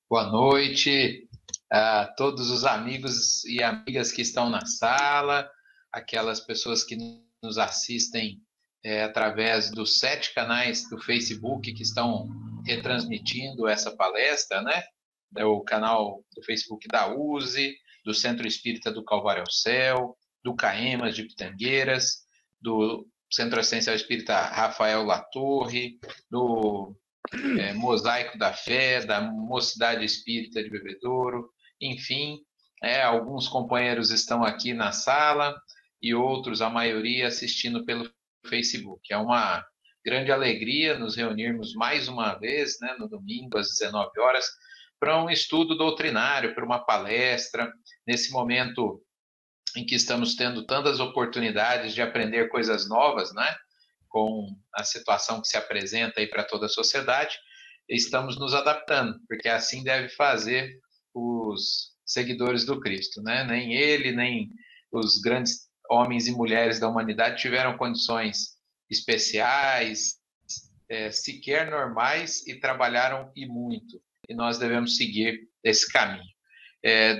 Boa noite a todos os amigos e amigas que estão na sala, aquelas pessoas que nos assistem através dos 7 canais do Facebook que estão retransmitindo essa palestra, né? É o canal do Facebook da USE, do Centro Espírita do Calvário ao Céu, do CAEMAS de Pitangueiras, do Centro Assistencial Espírita Rafael Latorre, do Mosaico da Fé, da Mocidade Espírita de Bebedouro, enfim, alguns companheiros estão aqui na sala e outros, a maioria, assistindo pelo Facebook. É uma grande alegria nos reunirmos mais uma vez, né, no domingo, às 19 horas, para um estudo doutrinário, para uma palestra, nesse momento em que estamos tendo tantas oportunidades de aprender coisas novas, né? Com a situação que se apresenta aí para toda a sociedade, estamos nos adaptando, porque assim deve fazer os seguidores do Cristo, né? Nem ele, nem os grandes homens e mulheres da humanidade tiveram condições especiais, sequer normais, e trabalharam e muito. E nós devemos seguir esse caminho.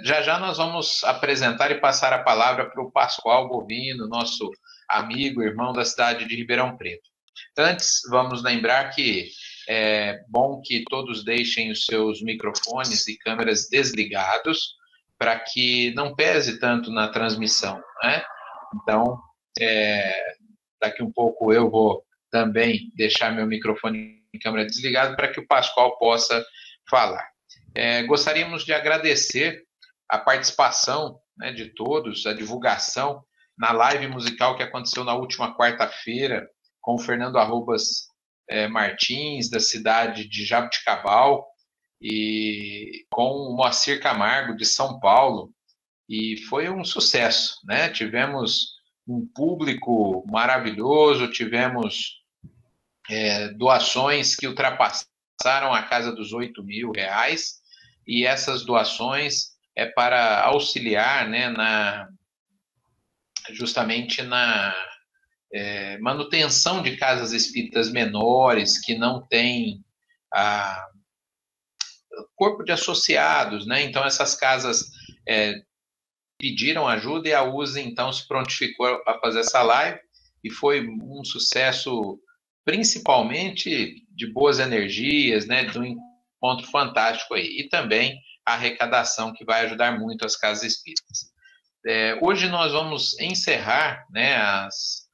Já já nós vamos apresentar e passar a palavra para o Pascoal Bovino, nosso amigo, irmão da cidade de Ribeirão Preto. Antes, vamos lembrar que é bom que todos deixem os seus microfones e câmeras desligados para que não pese tanto na transmissão, né? Então, daqui um pouco eu vou também deixar meu microfone e câmera desligado para que o Pascoal possa falar. Gostaríamos de agradecer a participação, né, de todos, a divulgação na live musical que aconteceu na última quarta-feira com o Fernando Arrobas Martins, da cidade de Jaboticabal, e com o Moacir Camargo, de São Paulo, e foi um sucesso, né? Tivemos um público maravilhoso, tivemos doações que ultrapassaram a casa dos R$ 8.000, e essas doações para auxiliar, né, justamente na manutenção de casas espíritas menores que não têm corpo de associados, né? Então essas casas pediram ajuda e a USE então se prontificou a fazer essa live, e foi um sucesso, principalmente de boas energias, né, de um encontro fantástico aí, e também a arrecadação que vai ajudar muito as casas espíritas. Hoje nós vamos encerrar, né, as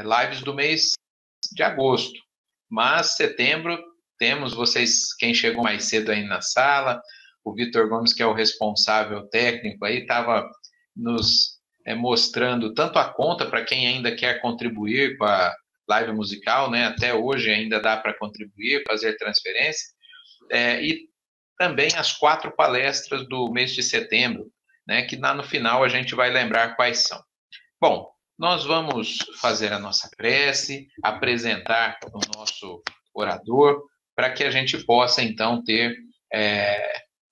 lives do mês de agosto, mas setembro temos vocês, quem chegou mais cedo aí na sala, o Vitor Gomes, que é o responsável técnico aí, estava nos mostrando tanto a conta para quem ainda quer contribuir com a live musical, né? Até hoje ainda dá para contribuir, fazer transferência, e também as 4 palestras do mês de setembro, né? Que lá no final a gente vai lembrar quais são. Bom, nós vamos fazer a nossa prece, apresentar o nosso orador, para que a gente possa então ter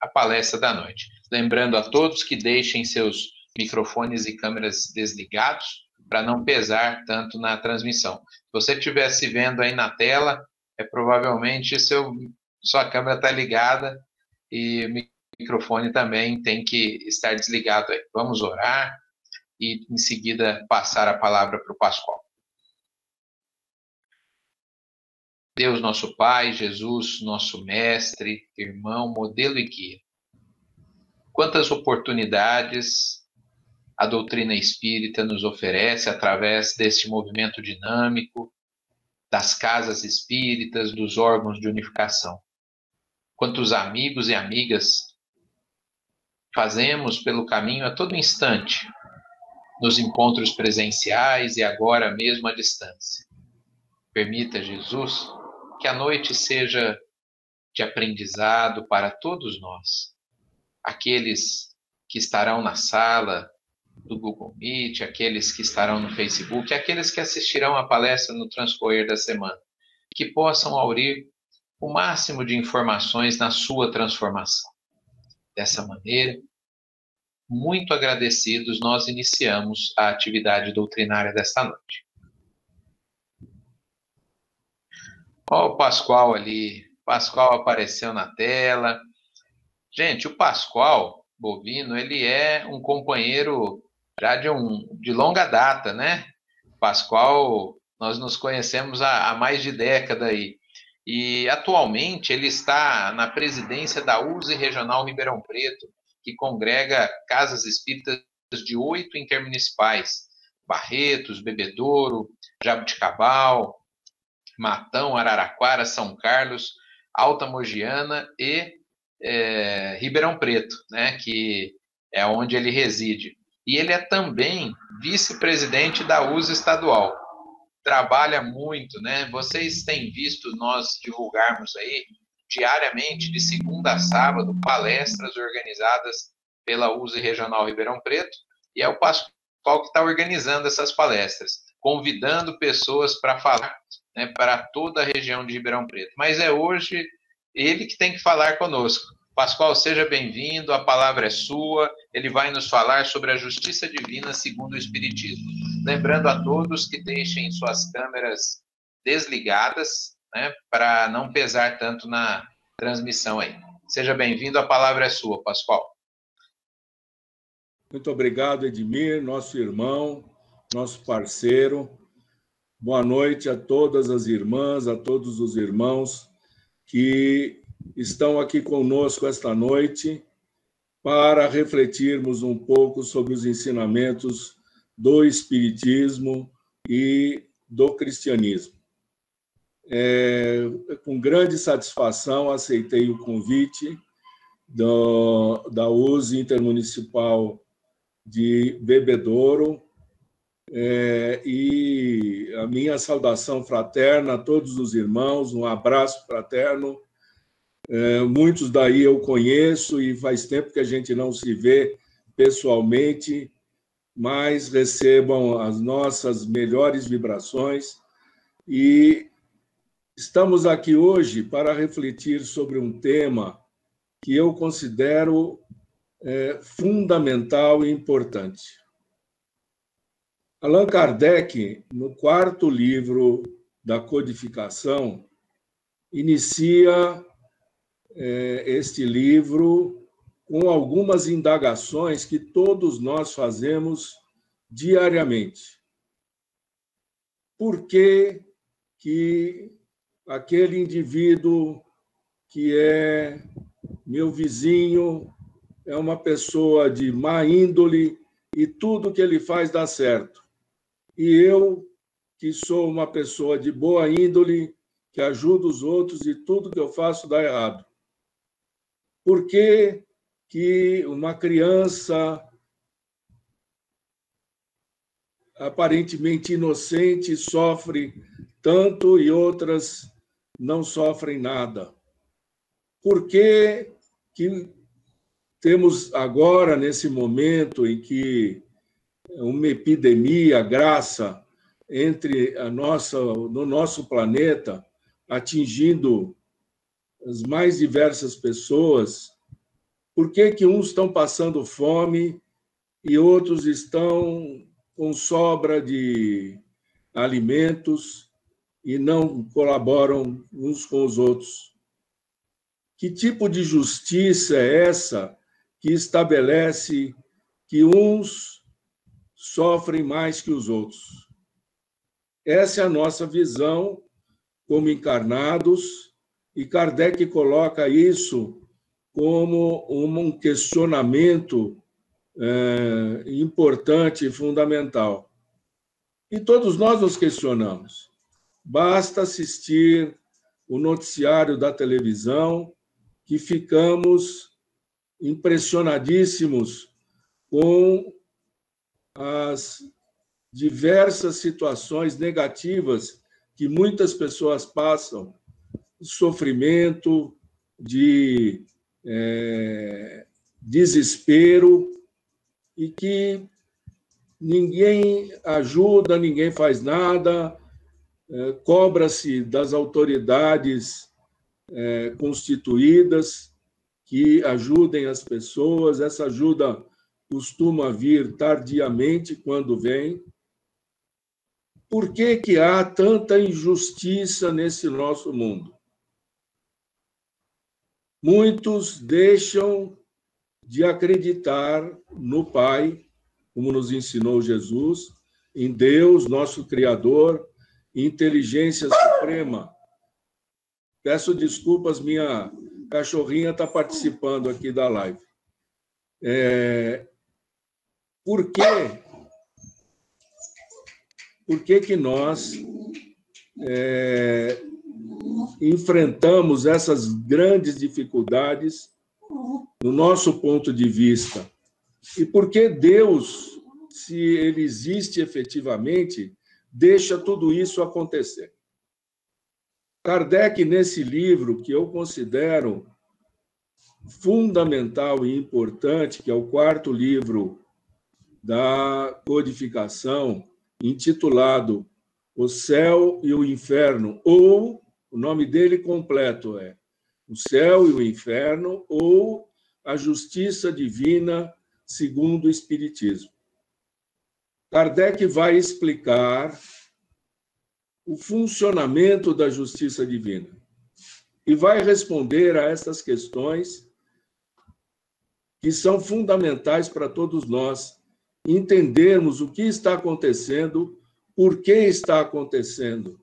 a palestra da noite. Lembrando a todos que deixem seus microfones e câmeras desligados, para não pesar tanto na transmissão. Se você estivesse vendo aí na tela, provavelmente sua câmera está ligada e o microfone também tem que estar desligado aí. Vamos orar e em seguida passar a palavra para o Pascoal. Deus, nosso Pai, Jesus, nosso Mestre, irmão, modelo e guia. Quantas oportunidades a doutrina espírita nos oferece através deste movimento dinâmico, das casas espíritas, dos órgãos de unificação. Quantos amigos e amigas fazemos pelo caminho a todo instante, nos encontros presenciais e agora mesmo à distância. Permita, Jesus, que a noite seja de aprendizado para todos nós. Aqueles que estarão na sala do Google Meet, aqueles que estarão no Facebook, aqueles que assistirão a palestra no transcorrer da semana, que possam aurir o máximo de informações na sua transformação. Dessa maneira, muito agradecidos, nós iniciamos a atividade doutrinária desta noite. Olha o Pascoal ali. Pascoal apareceu na tela. Gente, o Pascoal Bovino, ele é um companheiro já de longa data, né? Pascoal, nós nos conhecemos há mais de década aí. E atualmente ele está na presidência da USE Regional Ribeirão Preto, que congrega casas espíritas de 8 intermunicipais: Barretos, Bebedouro, Jabuticabal, Matão, Araraquara, São Carlos, Alta Mogiana e Ribeirão Preto, né, que é onde ele reside. E ele é também vice-presidente da USE estadual. Trabalha muito, né? Vocês têm visto nós divulgarmos aí diariamente, de segunda a sábado, palestras organizadas pela USE Regional Ribeirão Preto, e é o Pascoal que está organizando essas palestras, convidando pessoas para falar, né, para toda a região de Ribeirão Preto. Mas é hoje ele que tem que falar conosco. Pascoal, seja bem-vindo, a palavra é sua. Ele vai nos falar sobre a justiça divina segundo o Espiritismo. Lembrando a todos que deixem suas câmeras desligadas, né, para não pesar tanto na transmissão aí. Seja bem-vindo, a palavra é sua, Pascoal. Muito obrigado, Edmir, nosso irmão, nosso parceiro. Boa noite a todas as irmãs, a todos os irmãos que estão aqui conosco esta noite para refletirmos um pouco sobre os ensinamentos do Espiritismo e do cristianismo. Com grande satisfação, aceitei o convite da USE Intermunicipal de Bebedouro, e a minha saudação fraterna a todos os irmãos, um abraço fraterno. Muitos daí eu conheço e faz tempo que a gente não se vê pessoalmente, mas recebam as nossas melhores vibrações. E estamos aqui hoje para refletir sobre um tema que eu considero fundamental e importante. Allan Kardec, no 4º livro da Codificação, inicia este livro com algumas indagações que todos nós fazemos diariamente. Por que aquele indivíduo que é meu vizinho é uma pessoa de má índole e tudo que ele faz dá certo? E eu, que sou uma pessoa de boa índole, que ajuda os outros e tudo que eu faço dá errado? Por que uma criança aparentemente inocente sofre tanto e outras não sofrem nada? Por que temos agora, nesse momento em que uma epidemia graça no nosso planeta, atingindo as mais diversas pessoas, por que uns estão passando fome e outros estão com sobra de alimentos e não colaboram uns com os outros? Que tipo de justiça é essa que estabelece que uns sofrem mais que os outros? Essa é a nossa visão como encarnados, e Kardec coloca isso como um questionamento importante e fundamental. E todos nós nos questionamos. Basta assistir o noticiário da televisão que ficamos impressionadíssimos com as diversas situações negativas que muitas pessoas passam, de sofrimento, de desespero, e que ninguém ajuda, ninguém faz nada, cobra-se das autoridades constituídas que ajudem as pessoas. Essa ajuda costuma vir tardiamente, quando vem. Por que há tanta injustiça nesse nosso mundo? Muitos deixam de acreditar no Pai, como nos ensinou Jesus, em Deus, nosso Criador, inteligência suprema. Peço desculpas, minha cachorrinha está participando aqui da live. Por quê? Por que nós enfrentamos essas grandes dificuldades no nosso ponto de vista? E por que Deus, se ele existe efetivamente, deixa tudo isso acontecer? Kardec, nesse livro, que eu considero fundamental e importante, que é o 4º livro da codificação, intitulado O Céu e o Inferno, ou o nome dele completo é O Céu e o Inferno, ou A Justiça Divina segundo o Espiritismo. Kardec vai explicar o funcionamento da justiça divina e vai responder a essas questões que são fundamentais para todos nós entendermos o que está acontecendo, por que está acontecendo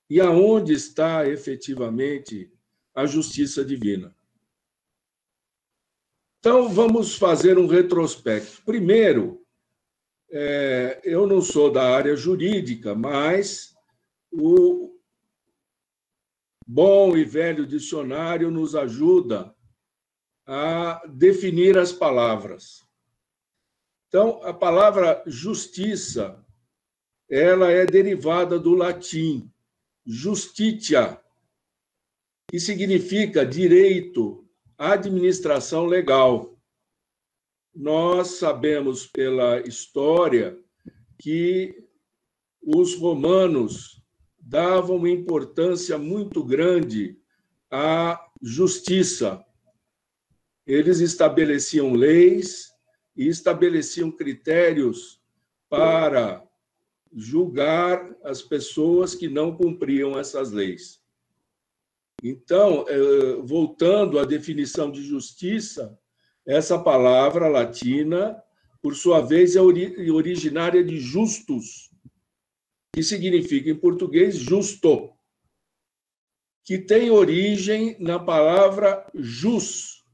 e aonde está efetivamente a justiça divina. Então, vamos fazer um retrospecto. Primeiro, eu não sou da área jurídica, mas o bom e velho dicionário nos ajuda a definir as palavras. Então, a palavra justiça, ela é derivada do latim justitia, que significa direito, administração legal. Nós sabemos pela história que os romanos davam uma importância muito grande à justiça. Eles estabeleciam leis e estabeleciam critérios para julgar as pessoas que não cumpriam essas leis. Então, voltando à definição de justiça, essa palavra latina, por sua vez, é originária de justus, que significa, em português, justo, que tem origem na palavra jus,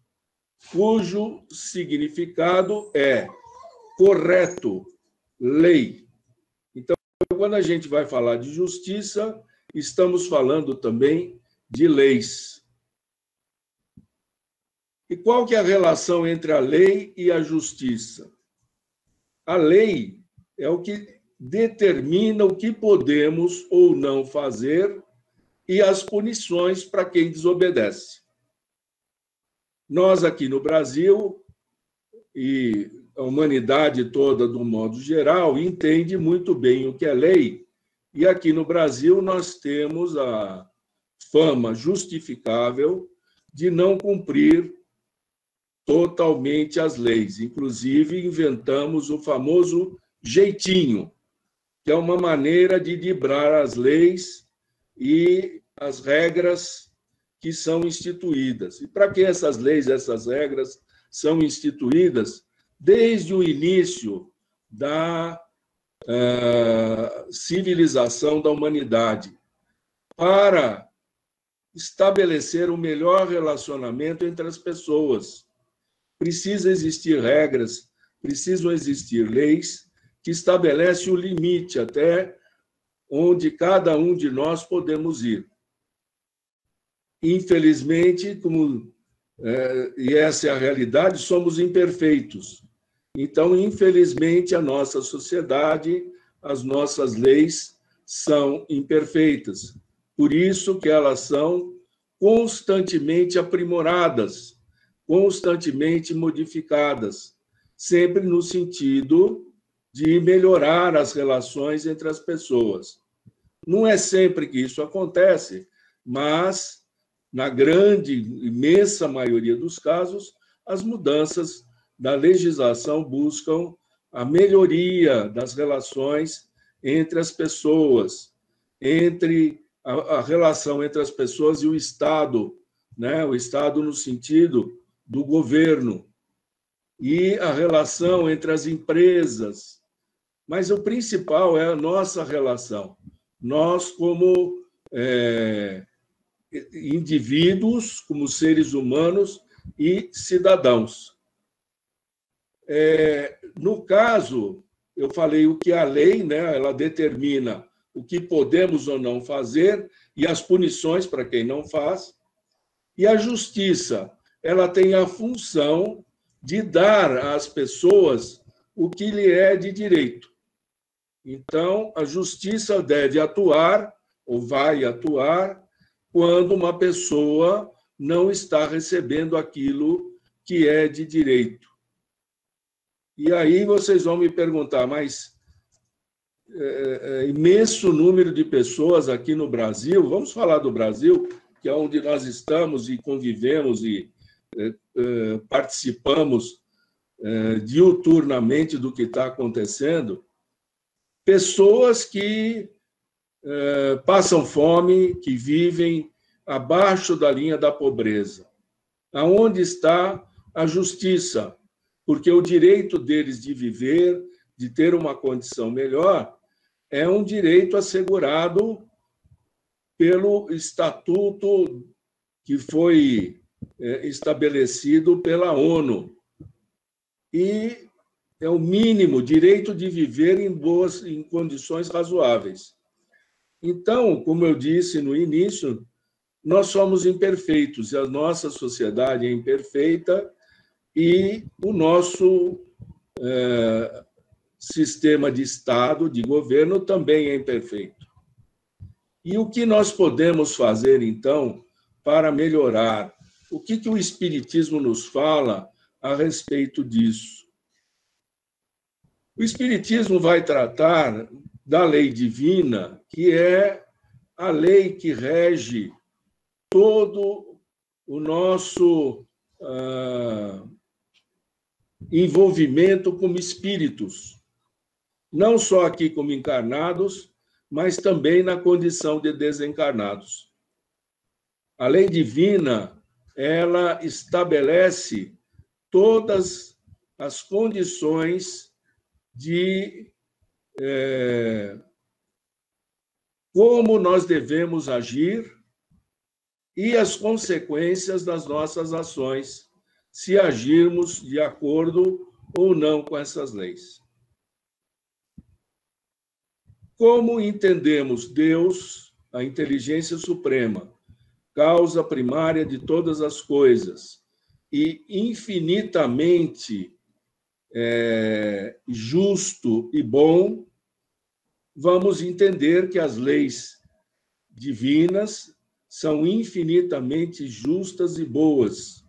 cujo significado é correto, lei. Então, quando a gente vai falar de justiça, estamos falando também de leis. E qual que é a relação entre a lei e a justiça? A lei é o que determina o que podemos ou não fazer e as punições para quem desobedece. Nós aqui no Brasil, e a humanidade toda, do modo geral, entende muito bem o que é lei, e aqui no Brasil nós temos a fama justificável de não cumprir totalmente as leis. Inclusive, inventamos o famoso jeitinho, que é uma maneira de driblar as leis e as regras que são instituídas. E para que essas leis, essas regras são instituídas? Desde o início da civilização da humanidade, para estabelecer o melhor relacionamento entre as pessoas. Precisa existir regras, precisam existir leis que estabelecem o limite até onde cada um de nós podemos ir. Infelizmente, e essa é a realidade, somos imperfeitos. Então, infelizmente, a nossa sociedade, as nossas leis são imperfeitas. Por isso que elas são constantemente aprimoradas, constantemente modificadas, sempre no sentido de melhorar as relações entre as pessoas. Não é sempre que isso acontece, mas, na grande, imensa maioria dos casos, as mudanças da legislação buscam a melhoria das relações entre as pessoas, entre a relação entre as pessoas e o Estado, né? O Estado no sentido do governo, e a relação entre as empresas. Mas o principal é a nossa relação. Nós, como indivíduos, como seres humanos e cidadãos. No caso, eu falei o que a lei, né, ela determina o que podemos ou não fazer e as punições para quem não faz. E a justiça, ela tem a função de dar às pessoas o que lhe é de direito. Então, a justiça deve atuar, ou vai atuar, quando uma pessoa não está recebendo aquilo que é de direito. E aí vocês vão me perguntar, mas imenso número de pessoas aqui no Brasil, vamos falar do Brasil, que é onde nós estamos e convivemos e participamos diuturnamente do que está acontecendo, pessoas que passam fome, que vivem abaixo da linha da pobreza. Aonde está a justiça? Porque o direito deles de viver, de ter uma condição melhor, é um direito assegurado pelo estatuto que foi estabelecido pela ONU. E é o mínimo, direito de viver em condições razoáveis. Então, como eu disse no início, nós somos imperfeitos, e a nossa sociedade é imperfeita, e o nosso sistema de Estado, de governo, também é imperfeito. E o que nós podemos fazer, então, para melhorar? O que o Espiritismo nos fala a respeito disso? O Espiritismo vai tratar da lei divina, que é a lei que rege todo o nosso envolvimento como espíritos, não só aqui como encarnados, mas também na condição de desencarnados. A lei divina, ela estabelece todas as condições de como nós devemos agir e as consequências das nossas ações, se agirmos de acordo ou não com essas leis. Como entendemos Deus, a inteligência suprema, causa primária de todas as coisas e infinitamente justo e bom, vamos entender que as leis divinas são infinitamente justas e boas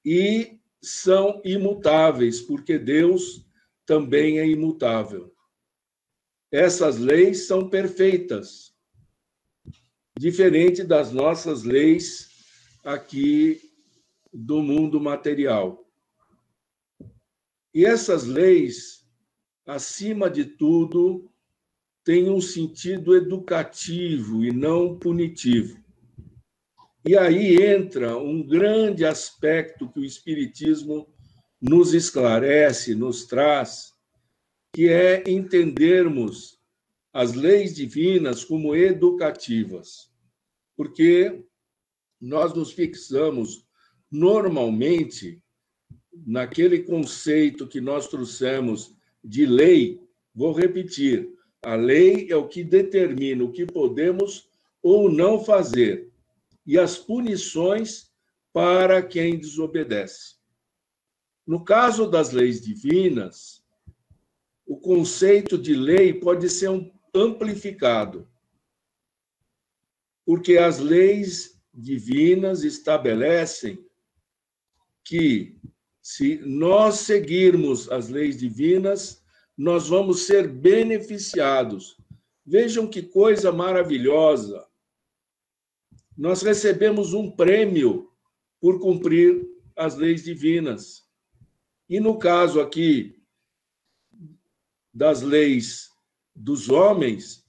e são imutáveis, porque Deus também é imutável. Essas leis são perfeitas, diferente das nossas leis aqui do mundo material. E essas leis, acima de tudo, têm um sentido educativo e não punitivo. E aí entra um grande aspecto que o Espiritismo nos esclarece, nos traz, que é entendermos as leis divinas como educativas. Porque nós nos fixamos normalmente naquele conceito que nós trouxemos de lei. Vou repetir, a lei é o que determina o que podemos ou não fazer e as punições para quem desobedece. No caso das leis divinas, o conceito de lei pode ser amplificado, porque as leis divinas estabelecem que, se nós seguirmos as leis divinas, nós vamos ser beneficiados. Vejam que coisa maravilhosa! Nós recebemos um prêmio por cumprir as leis divinas. E no caso aqui das leis dos homens,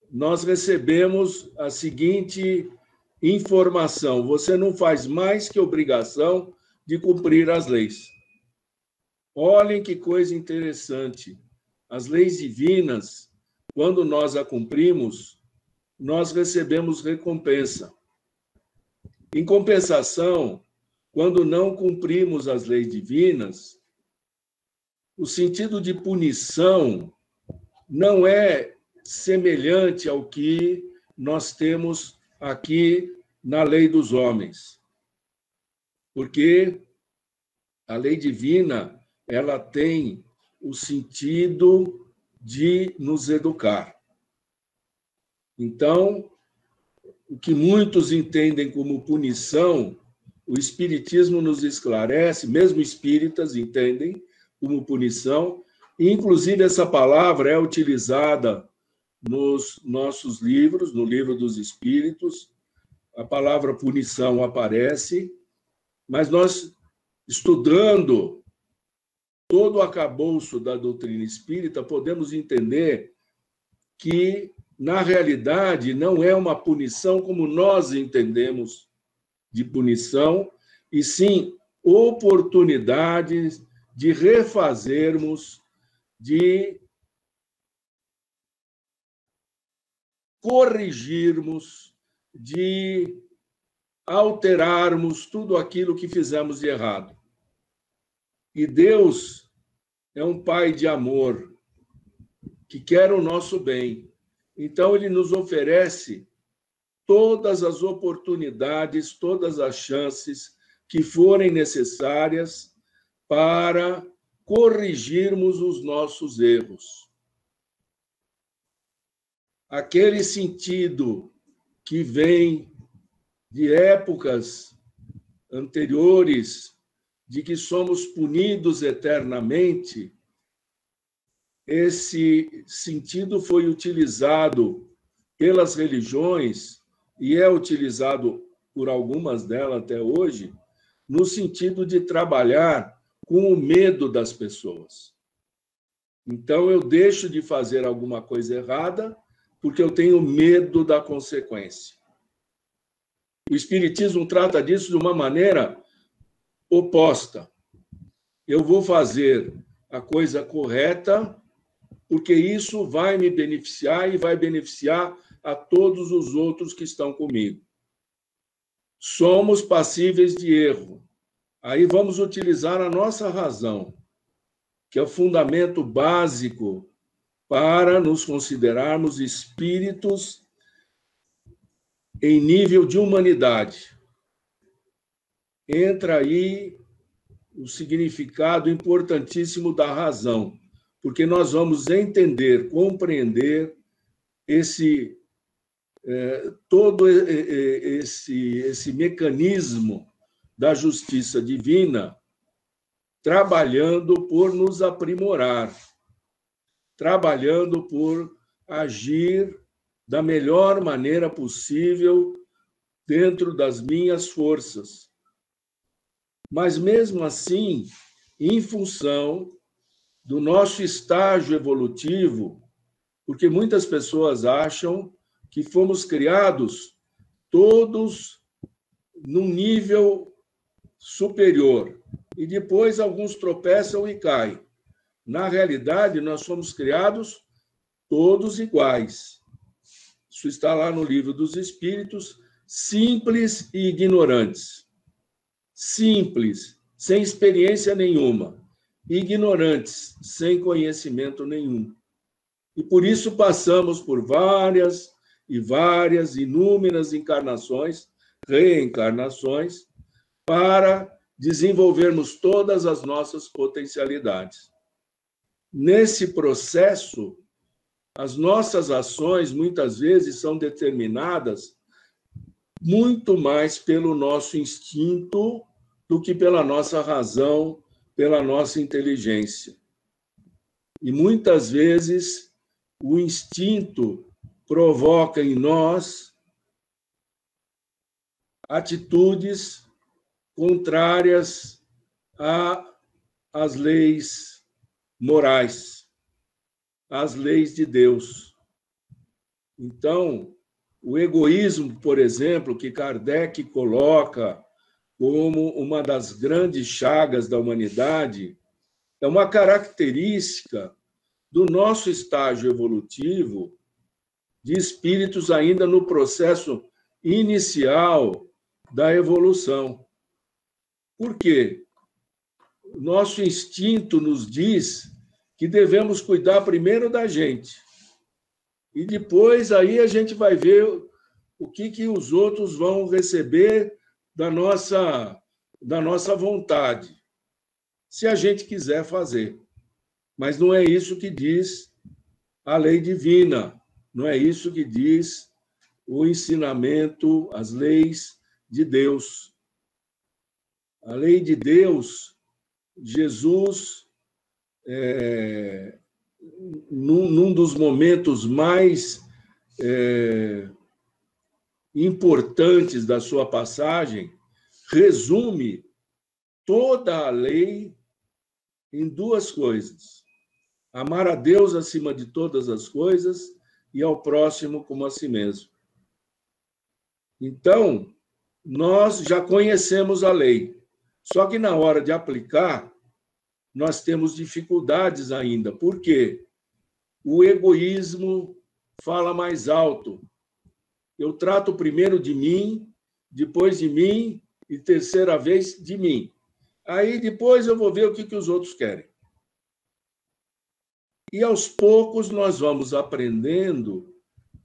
nós recebemos a seguinte informação. Você não faz mais que obrigação de cumprir as leis. Olhem que coisa interessante. As leis divinas, quando nós a cumprimos, nós recebemos recompensa. Em compensação, quando não cumprimos as leis divinas, o sentido de punição não é semelhante ao que nós temos aqui na lei dos homens. Porque a lei divina, ela tem o sentido de nos educar. Então, o que muitos entendem como punição, o Espiritismo nos esclarece, mesmo espíritas entendem como punição, e, inclusive, essa palavra é utilizada nos nossos livros, no Livro dos Espíritos, a palavra punição aparece, mas nós, estudando todo o arcabouço da doutrina espírita, podemos entender que, na realidade, não é uma punição como nós entendemos de punição, e sim oportunidades de refazermos, de corrigirmos, de alterarmos tudo aquilo que fizemos de errado. E Deus é um Pai de amor, que quer o nosso bem. Então, Ele nos oferece todas as oportunidades, todas as chances que forem necessárias para corrigirmos os nossos erros. Aquele sentido que vem de épocas anteriores, de que somos punidos eternamente, esse sentido foi utilizado pelas religiões e é utilizado por algumas delas até hoje, no sentido de trabalhar com o medo das pessoas. Então, eu deixo de fazer alguma coisa errada porque eu tenho medo da consequência. O Espiritismo trata disso de uma maneira oposta. Eu vou fazer a coisa correta porque isso vai me beneficiar e vai beneficiar a todos os outros que estão comigo. Somos passíveis de erro. Aí vamos utilizar a nossa razão, que é o fundamento básico para nos considerarmos espíritos em nível de humanidade. Entra aí o significado importantíssimo da razão, porque nós vamos entender, compreender todo esse mecanismo da justiça divina, trabalhando por nos aprimorar, trabalhando por agir da melhor maneira possível dentro das minhas forças. Mas, mesmo assim, em função do nosso estágio evolutivo, porque muitas pessoas acham que fomos criados todos num nível superior, e depois alguns tropeçam e caem. Na realidade, nós fomos criados todos iguais. Isso está lá no Livro dos Espíritos, simples e ignorantes. Simples, sem experiência nenhuma. Ignorantes, sem conhecimento nenhum. E por isso passamos por várias e várias, inúmeras encarnações, reencarnações, para desenvolvermos todas as nossas potencialidades. Nesse processo, as nossas ações, muitas vezes, são determinadas muito mais pelo nosso instinto do que pela nossa razão, pela nossa inteligência. E muitas vezes o instinto provoca em nós atitudes contrárias às leis morais, às leis de Deus. Então, O egoísmo, por exemplo, que Kardec coloca como uma das grandes chagas da humanidade, é uma característica do nosso estágio evolutivo de espíritos ainda no processo inicial da evolução. Por quê? Nosso instinto nos diz que devemos cuidar primeiro da gente. E depois aí a gente vai ver o que os outros vão receber da nossa vontade, se a gente quiser fazer. Mas não é isso que diz a lei divina, não é isso que diz o ensinamento, as leis de Deus. A lei de Deus, Jesus, num dos momentos mais importantes da sua passagem, resume toda a lei em duas coisas: amar a Deus acima de todas as coisas e ao próximo como a si mesmo. Então, nós já conhecemos a lei, só que na hora de aplicar, nós temos dificuldades ainda. Por quê? O egoísmo fala mais alto. Eu trato primeiro de mim, depois de mim e terceira vez de mim. Aí depois eu vou ver o que os outros querem. E aos poucos nós vamos aprendendo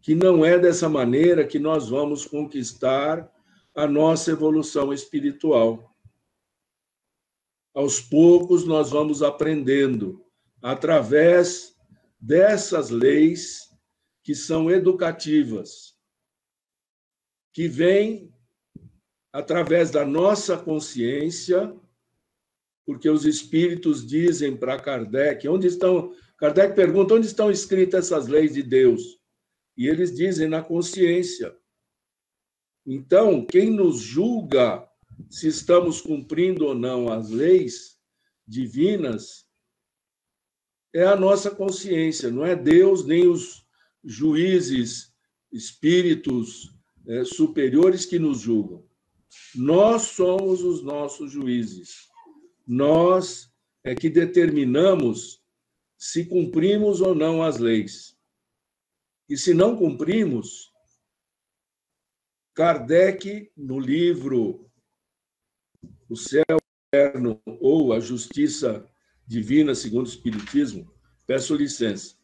que não é dessa maneira que nós vamos conquistar a nossa evolução espiritual. Aos poucos nós vamos aprendendo através dessas leis que são educativas, que vêm através da nossa consciência, porque os espíritos dizem para Kardec, Kardec pergunta onde estão escritas essas leis de Deus, e eles dizem na consciência. Então, quem nos julga se estamos cumprindo ou não as leis divinas é a nossa consciência, não é Deus nem os juízes, espíritos superiores que nos julgam. Nós somos os nossos juízes. Nós é que determinamos se cumprimos ou não as leis. E se não cumprimos, Kardec, no livro O Céu Eterno ou A Justiça Divina segundo o Espiritismo, peço licença.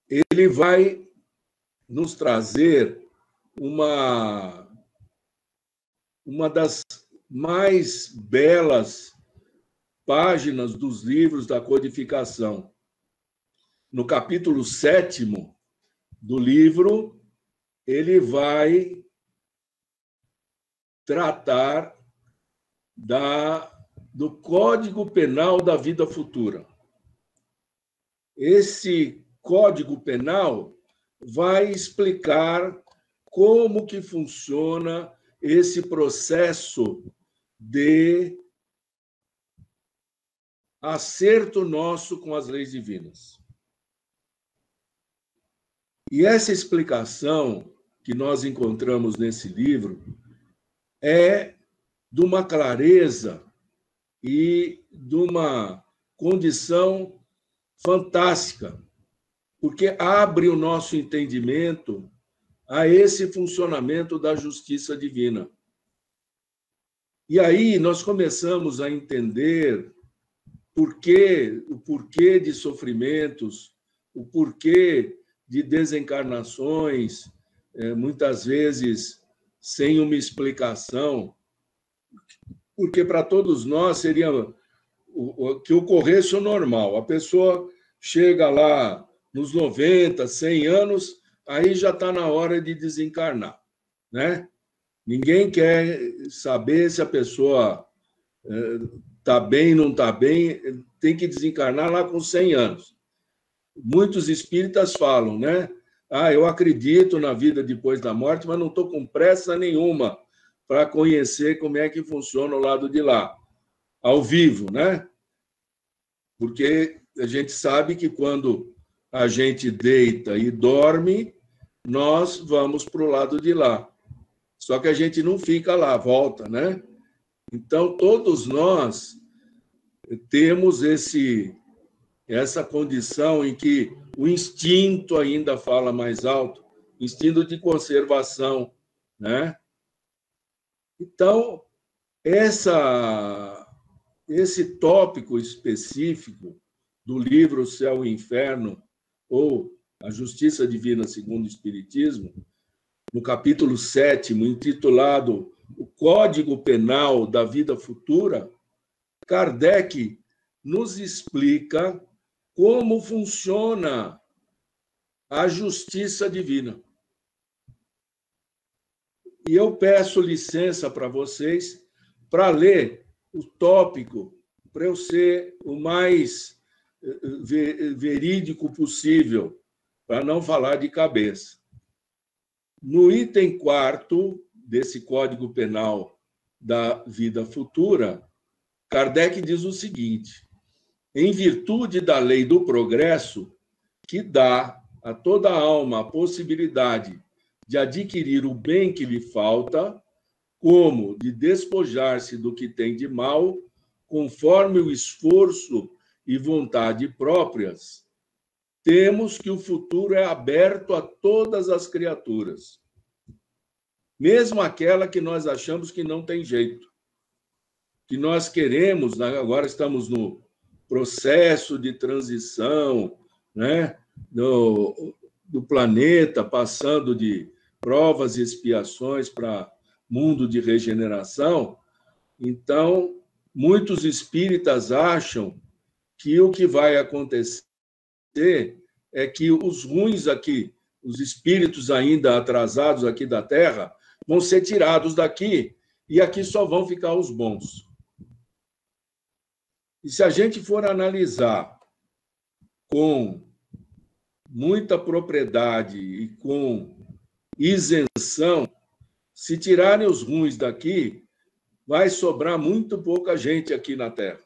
Ele vai nos trazer uma das mais belas páginas dos livros da codificação. No capítulo 7º do livro, ele vai tratar do Código Penal da Vida Futura. Esse Código Penal vai explicar como que funciona esse processo de acerto nosso com as leis divinas. E essa explicação que nós encontramos nesse livro é de uma clareza e de uma condição fantástica, porque abre o nosso entendimento a esse funcionamento da justiça divina. E aí nós começamos a entender o porquê de sofrimentos, o porquê de desencarnações, muitas vezes sem uma explicação, porque para todos nós seria que ocorresse o normal. A pessoa chega lá nos 90, 100 anos, aí já está na hora de desencarnar, né? Ninguém quer saber se a pessoa está bem, não está bem, tem que desencarnar lá com 100 anos. Muitos espíritas falam, né? Eu acredito na vida depois da morte, mas não estou com pressa nenhuma para conhecer como é que funciona o lado de lá, ao vivo, né? Porque a gente sabe que quando a gente deita e dorme, nós vamos para o lado de lá. Só que a gente não fica lá, volta, né? Então, todos nós temos essa condição em que o instinto ainda fala mais alto, instinto de conservação, né? Então, esse tópico específico do livro Céu e Inferno, ou A Justiça Divina segundo o Espiritismo, no capítulo 7º, intitulado O Código Penal da Vida Futura, Kardec nos explica como funciona a justiça divina. E eu peço licença para vocês para ler o tópico, para eu ser o mais verídico possível, para não falar de cabeça. No item 4º desse Código Penal da Vida Futura, Kardec diz o seguinte: em virtude da lei do progresso, que dá a toda alma a possibilidade de adquirir o bem que lhe falta, como de despojar-se do que tem de mal, conforme o esforço e vontade próprias, temos que o futuro é aberto a todas as criaturas, mesmo aquela que nós achamos que não tem jeito, que nós queremos, agora estamos no processo de transição, né, do planeta, passando de provas e expiações para mundo de regeneração. Então, muitos espíritas acham que o que vai acontecer é que os ruins aqui, os espíritos ainda atrasados aqui da Terra, vão ser tirados daqui e aqui só vão ficar os bons. E se a gente for analisar com muita propriedade e com isenção, se tirarem os ruins daqui, vai sobrar muito pouca gente aqui na Terra.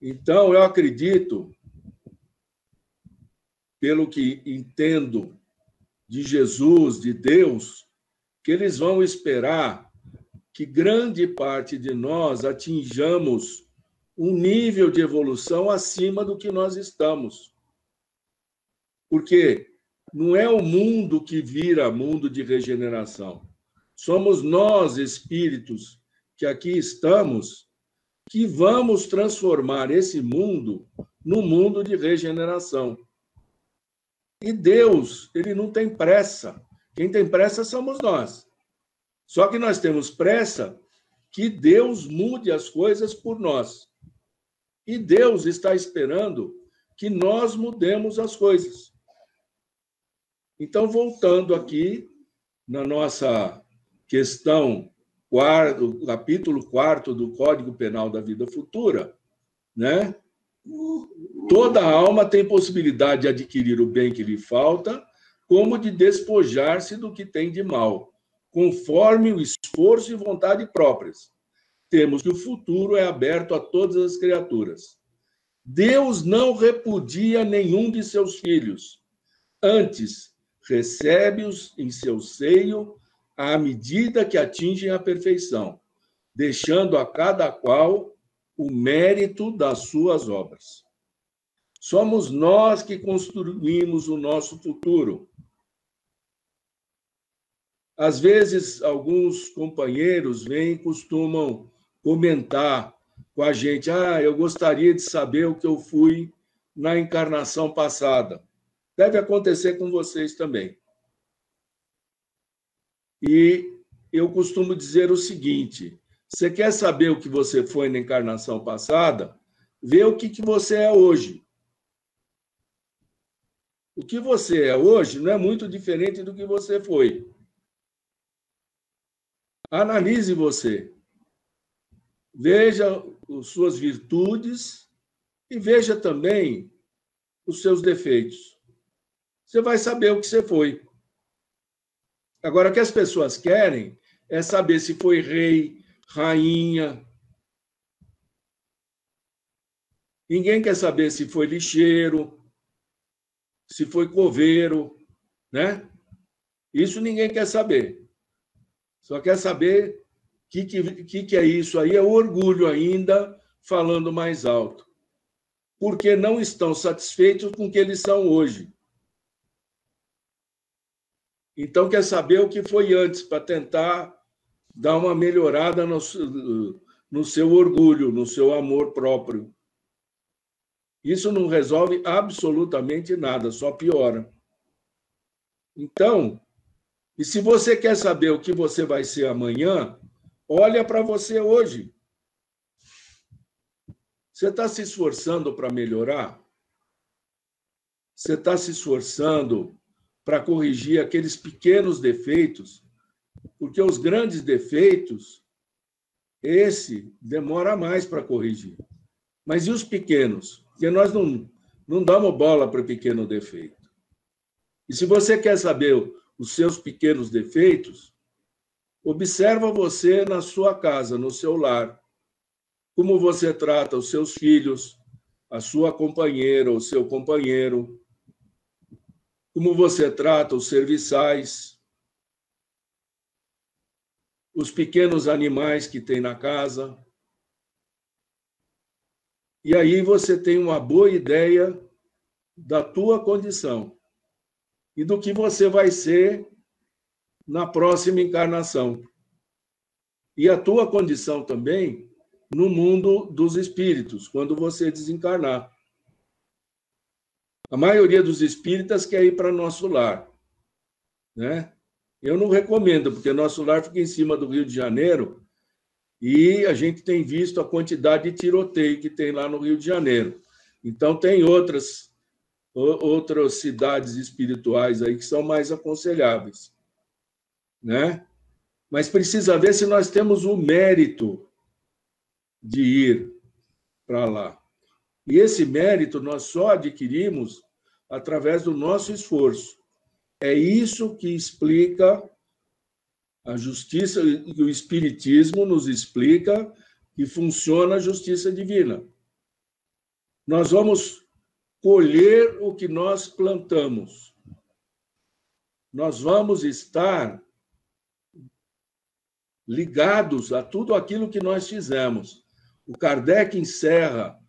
Então, eu acredito, pelo que entendo de Jesus, de Deus, que eles vão esperar que grande parte de nós atinjamos um nível de evolução acima do que nós estamos. Porque não é o mundo que vira mundo de regeneração. Somos nós, espíritos, que aqui estamos, que vamos transformar esse mundo num mundo de regeneração. E Deus, ele não tem pressa. Quem tem pressa somos nós. Só que nós temos pressa que Deus mude as coisas por nós. E Deus está esperando que nós mudemos as coisas. Então, voltando aqui na nossa questão, capítulo 4º do Código Penal da Vida Futura, né? Toda alma tem possibilidade de adquirir o bem que lhe falta, como de despojar-se do que tem de mal, conforme o esforço e vontade próprias. Temos que o futuro é aberto a todas as criaturas. Deus não repudia nenhum de seus filhos. Antes, recebe-os em seu seio à medida que atingem a perfeição, deixando a cada qual o mérito das suas obras. Somos nós que construímos o nosso futuro. Às vezes, alguns companheiros vêm e costumam comentar com a gente: eu gostaria de saber o que eu fui na encarnação passada. Deve acontecer com vocês também. E eu costumo dizer o seguinte: você quer saber o que você foi na encarnação passada? Vê o que você é hoje. O que você é hoje não é muito diferente do que você foi. Analise você. Veja as suas virtudes e veja também os seus defeitos. Você vai saber o que você foi. Agora, o que as pessoas querem é saber se foi rei, rainha. Ninguém quer saber se foi lixeiro, se foi coveiro, né? Isso ninguém quer saber. Só quer saber o que é isso aí, é o orgulho ainda falando mais alto. Porque não estão satisfeitos com o que eles são hoje. Então, quer saber o que foi antes, para tentar dar uma melhorada no seu orgulho, no seu amor próprio. Isso não resolve absolutamente nada, só piora. Então, e se você quer saber o que você vai ser amanhã, olha para você hoje. Você está se esforçando para melhorar? Você está se esforçando para corrigir aqueles pequenos defeitos? Porque os grandes defeitos, esse demora mais para corrigir. Mas e os pequenos? Porque nós não damos bola para o pequeno defeito. E se você quer saber os seus pequenos defeitos, observa você na sua casa, no seu lar. Como você trata os seus filhos, a sua companheira, o seu companheiro. Como você trata os serviçais, os pequenos animais que tem na casa. E aí você tem uma boa ideia da tua condição e do que você vai ser na próxima encarnação. E a tua condição também no mundo dos espíritos, quando você desencarnar. A maioria dos espíritas quer ir para nosso lar, né? Eu não recomendo, porque nosso lar fica em cima do Rio de Janeiro e a gente tem visto a quantidade de tiroteio que tem lá no Rio de Janeiro. Então, tem outras cidades espirituais aí que são mais aconselháveis, né? Mas precisa ver se nós temos o mérito de ir para lá. E esse mérito nós só adquirimos através do nosso esforço. É isso que explica a justiça, e o Espiritismo nos explica que funciona a justiça divina. Nós vamos colher o que nós plantamos. Nós vamos estar ligados a tudo aquilo que nós fizemos. O Kardec encerra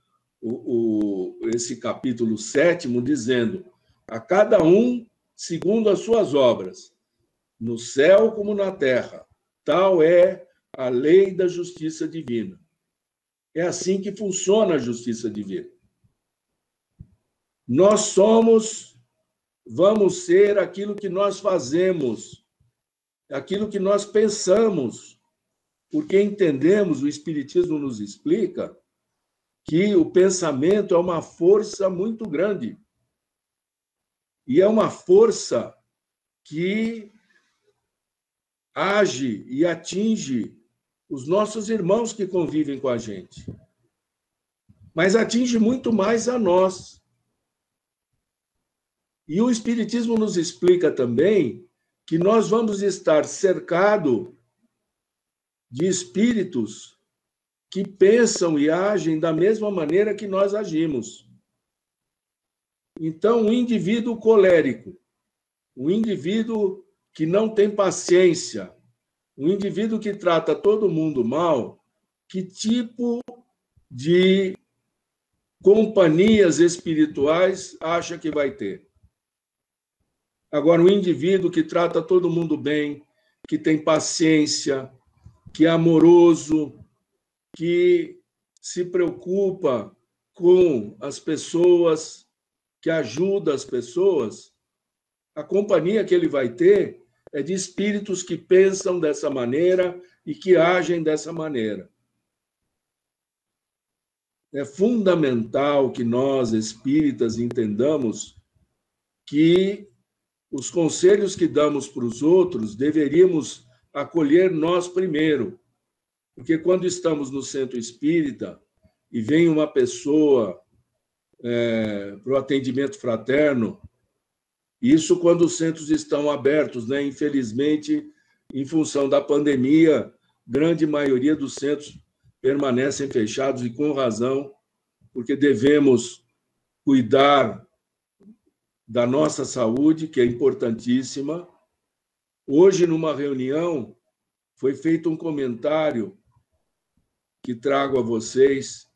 esse capítulo 7º dizendo: a cada um segundo as suas obras, no céu como na terra, tal é a lei da justiça divina. É assim que funciona a justiça divina. Nós vamos ser aquilo que nós fazemos, aquilo que nós pensamos, porque entendemos, o Espiritismo nos explica que o pensamento é uma força muito grande. E é uma força que age e atinge os nossos irmãos que convivem com a gente. Mas atinge muito mais a nós. E o Espiritismo nos explica também que nós vamos estar cercados de espíritos que pensam e agem da mesma maneira que nós agimos. Então, um indivíduo colérico, um indivíduo que não tem paciência, um indivíduo que trata todo mundo mal, que tipo de companhias espirituais acha que vai ter? Agora, um indivíduo que trata todo mundo bem, que tem paciência, que é amoroso, que se preocupa com as pessoas, que ajuda as pessoas, a companhia que ele vai ter é de espíritos que pensam dessa maneira e que agem dessa maneira. É fundamental que nós, espíritas, entendamos que os conselhos que damos para os outros deveríamos acolher nós primeiro. Porque quando estamos no centro espírita e vem uma pessoa para o atendimento fraterno, isso quando os centros estão abertos, né? Infelizmente, em função da pandemia, grande maioria dos centros permanecem fechados e com razão, porque devemos cuidar da nossa saúde, que é importantíssima. Hoje, numa reunião, foi feito um comentário que trago a vocês,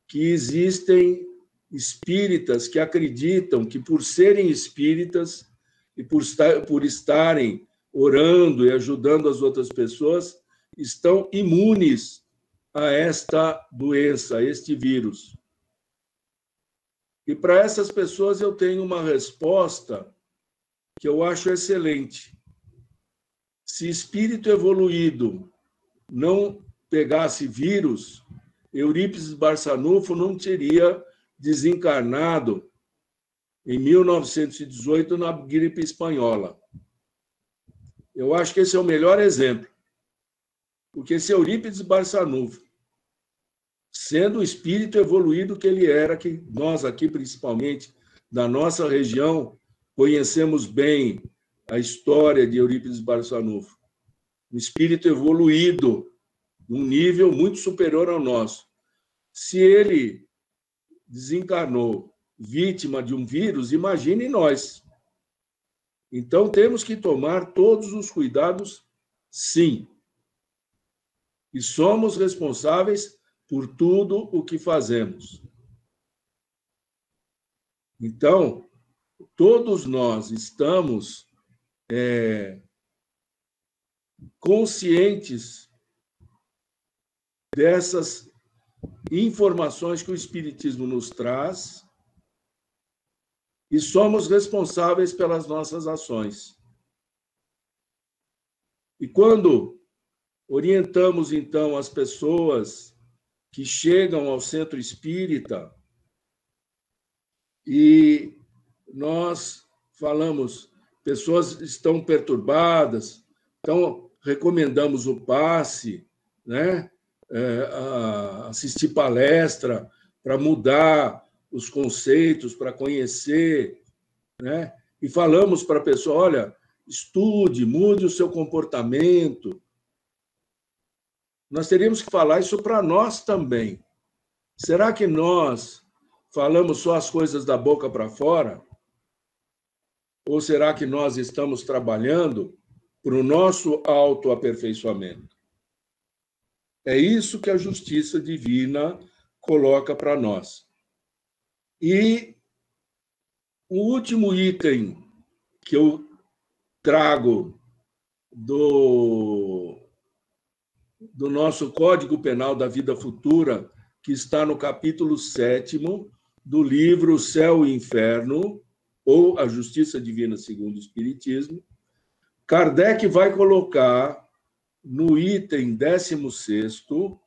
que existem espíritas que acreditam que, por serem espíritas e por estarem orando e ajudando as outras pessoas, estão imunes a esta doença, a este vírus. E para essas pessoas eu tenho uma resposta que eu acho excelente. Se espírito evoluído não pegasse vírus, Eurípides Barçanufo não teria desencarnado em 1918 na gripe espanhola. Eu acho que esse é o melhor exemplo. Porque se Eurípides Barçanufo, sendo o espírito evoluído que ele era, que nós aqui, principalmente, da nossa região, conhecemos bem a história de Eurípides Barçanufo, um espírito evoluído, num nível muito superior ao nosso. Se ele desencarnou vítima de um vírus, imagine nós. Então, temos que tomar todos os cuidados, sim. E somos responsáveis por tudo o que fazemos. Então, todos nós estamos conscientes dessas informações que o Espiritismo nos traz e somos responsáveis pelas nossas ações. E quando orientamos, então, as pessoas que chegam ao centro espírita e nós falamos, pessoas estão perturbadas, então recomendamos o passe, né? Assistir palestra para mudar os conceitos, para conhecer, né? E falamos para a pessoa, olha, estude, mude o seu comportamento. Nós teríamos que falar isso para nós também. Será que nós falamos só as coisas da boca para fora? Ou será que nós estamos trabalhando para o nosso autoaperfeiçoamento? É isso que a justiça divina coloca para nós. E o último item que eu trago do nosso Código Penal da Vida Futura, que está no capítulo 7º do livro Céu e Inferno, ou A Justiça Divina segundo o Espiritismo, Kardec vai colocar no item 16º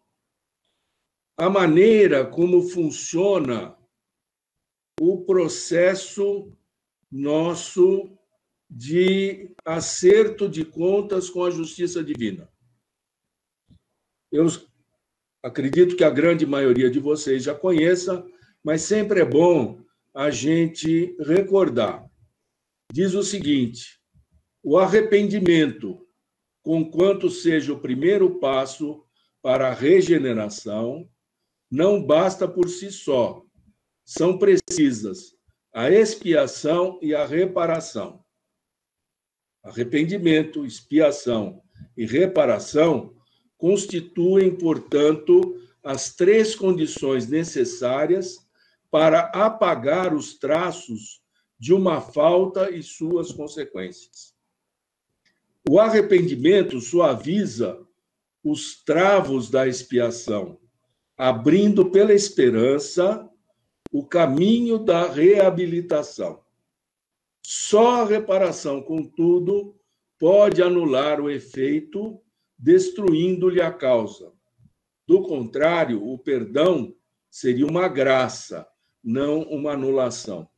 a maneira como funciona o processo nosso de acerto de contas com a justiça divina. Eu acredito que a grande maioria de vocês já conheça, mas sempre é bom a gente recordar. Diz o seguinte: o arrependimento, conquanto seja o primeiro passo para a regeneração, não basta por si só. São precisas a expiação e a reparação. Arrependimento, expiação e reparação constituem, portanto, as três condições necessárias para apagar os traços de uma falta e suas consequências. O arrependimento suaviza os travos da expiação, abrindo pela esperança o caminho da reabilitação. Só a reparação, contudo, pode anular o efeito, destruindo-lhe a causa. Do contrário, o perdão seria uma graça, não uma anulação.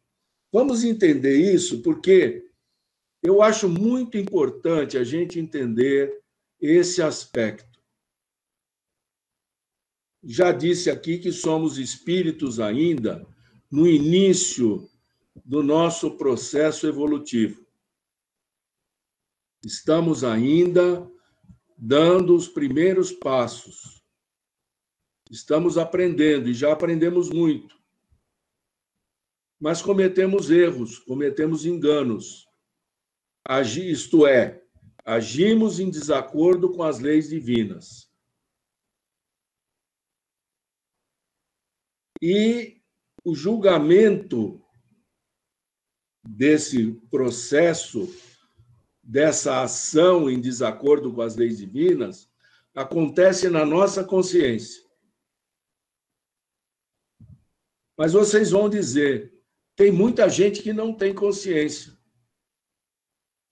Vamos entender isso, porque eu acho muito importante a gente entender esse aspecto. Já disse aqui que somos espíritos ainda no início do nosso processo evolutivo. Estamos ainda dando os primeiros passos. Estamos aprendendo, e já aprendemos muito. mas cometemos erros, cometemos enganos. Isto é, agimos em desacordo com as leis divinas. E o julgamento desse processo, dessa ação em desacordo com as leis divinas, acontece na nossa consciência. Mas vocês vão dizer, tem muita gente que não tem consciência.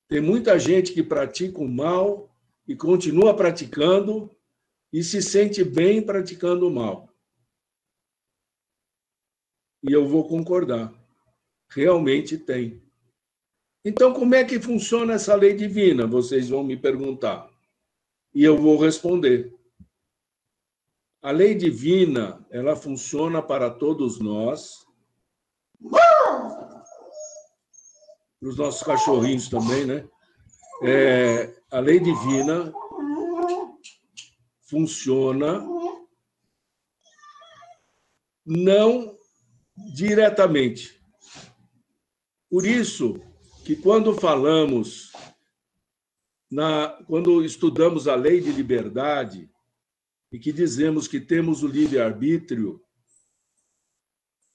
Tem muita gente que pratica o mal e continua praticando e se sente bem praticando o mal. E eu vou concordar. Realmente tem. Então, como é que funciona essa lei divina? Vocês vão me perguntar. E eu vou responder. A lei divina, ela funciona para todos nós. Para os nossos cachorrinhos também, né? A lei divina funciona não diretamente. Por isso que quando falamos, quando estudamos a lei de liberdade e que dizemos que temos o livre-arbítrio,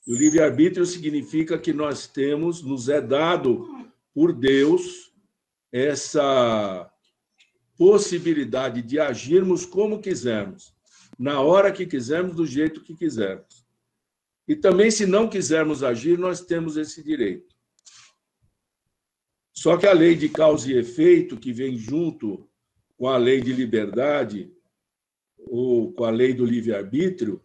o livre-arbítrio significa que nós temos, nos é dado por Deus, essa possibilidade de agirmos como quisermos, na hora que quisermos, do jeito que quisermos. E também, se não quisermos agir, nós temos esse direito. Só que a lei de causa e efeito, que vem junto com a lei de liberdade, ou com a lei do livre-arbítrio,